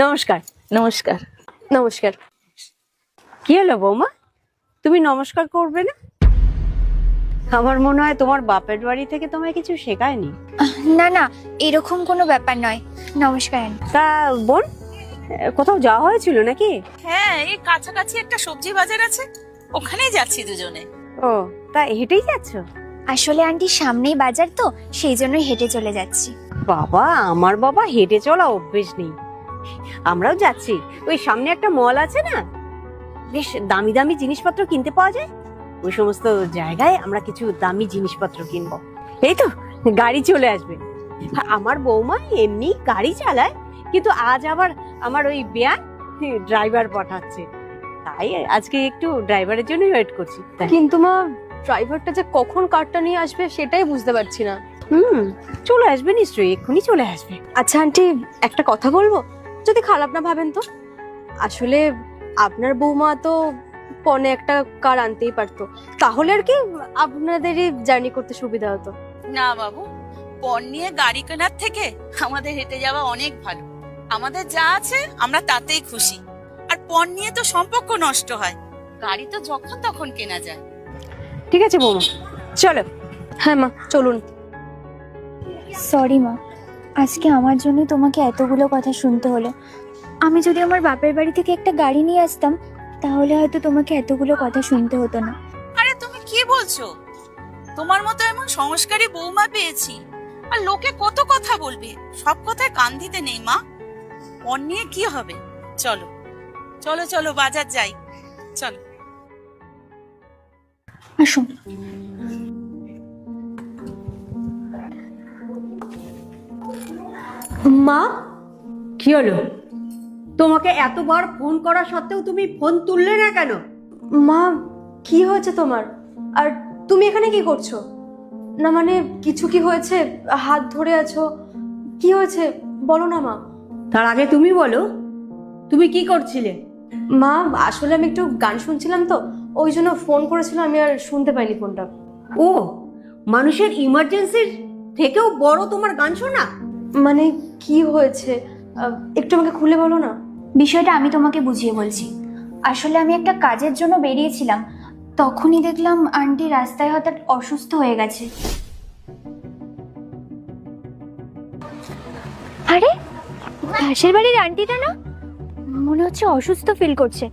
নমস্কার। নমস্কার। নমস্কার। কি হলো বৌমা, তুমি নমস্কার করবে না? আমার মনে হয় তোমার বাপের বাড়ি থেকে তোমায় কিছু শেখায়নি। না না, এরকম কোনো ব্যাপার নয়। নমস্কার আন্টি। তা বোন, কোথাও যাওয়া হয়েছিল নাকি? হ্যাঁ, এই কাছাকাছি একটা সবজি বাজার আছে, ওখানেই যাচ্ছি দুজনে। ও, তা হেঁটেই যাচ্ছ? আসলে আন্টি সামনেই বাজার তো, সেই জন্যই হেঁটে চলে যাচ্ছি। বাবা, আমার বাবা হেঁটে চলা অভ্যেস নেই। আমরাও যাচ্ছি, ওই সামনে একটা মল আছে না, বেশ দামি দামি জিনিসপত্র কিনতে পাওয়া যায়, ওই সমস্ত জায়গায় আমরা কিছু দামি জিনিসপত্র কিনবো। এই তো গাড়ি চলে আসবে। আমার বৌমা এমনি গাড়ি চালায়, কিন্তু আজ আবার আমার ওই বেয়ান ড্রাইভার পাঠাচ্ছে, তাই আজকে একটু ড্রাইভারের জন্য ওয়েট করছি। কিন্তু মা, ড্রাইভারটা যে কখন কারটা নিয়ে আসবে সেটাই বুঝতে পারছি না। চলে আসবে নিশ্চয়ই, এক্ষুনি চলে আসবে। আচ্ছা আন্টি, একটা কথা বলবো, যদি খারাপ না ভাবেন তো। আসলে আপনার বৌমা তো পনে একটা কার আনতেই পারতো, তাহলে আর কি আপনাদেরই জার্নি করতে সুবিধা হতো। না বাবু, পণ নিয়ে গাড়ি কেনার থেকে আমাদের হেঁটে যাওয়া অনেক ভালো। আমাদের যা আছে আমরা তাতেই খুশি। আর পণ নিয়ে তো সম্পর্ক নষ্ট হয়, গাড়ি তো যখন তখন কেনা যায়। ঠিক আছে বৌমা, চলো। হ্যাঁ মা, চলুন। সরি মা, আজকে আমার জন্য তোমাকে এতগুলো কথা শুনতে হলো। আমি যদি আমার বাপের বাড়ি থেকে একটা গাড়ি নিয়ে আসতাম, তাহলে হয়তো তোমাকে এতগুলো কথা শুনতে হতো না। আরে তুমি কি বলছো? তোমার মতো এমন সংস্কারী বৌমা পেয়েছি, আর লোকে কত কথা বলবে, সব কথায় কান দিতে নেই মা। পণ নিয়ে কি হবে? চলো চলো চলো, বাজার যাই, চলো। আসুন। মা, কি হলো? তোমাকে এতবার ফোন করা সত্ত্বেও তুমি ফোন তুললে না কেন? মা কি হয়েছে তোমার? আর তুমি এখানে কি করছো? না মানে কিছু কি হয়েছে? হাত ধরে আছো, কি হয়েছে বলো না মা। তার আগে তুমি বলো, তুমি কি করছিলে? মা আসলে আমি একটু গান শুনছিলাম তো, ওই জন্য ফোন করেছিল, আমি আর শুনতে পাইনি ফোনটা। ও, মানুষের ইমার্জেন্সির থেকেও বড় তোমার গান শোনা? মানে কি হয়েছে একটু আমাকে খুলে বলো না। বিষয়টা আমি তোমাকে বুঝিয়ে বলছি। আসলে আমি একটা কাজের জন্য বেরিয়েছিলাম, তখনই দেখলাম আন্টি রাস্তায় হঠাৎ অসুস্থ হয়ে গেছে। আরে, পাশের বাড়ির আন্টিটা না? মনে হচ্ছে অসুস্থ ফিল করছে।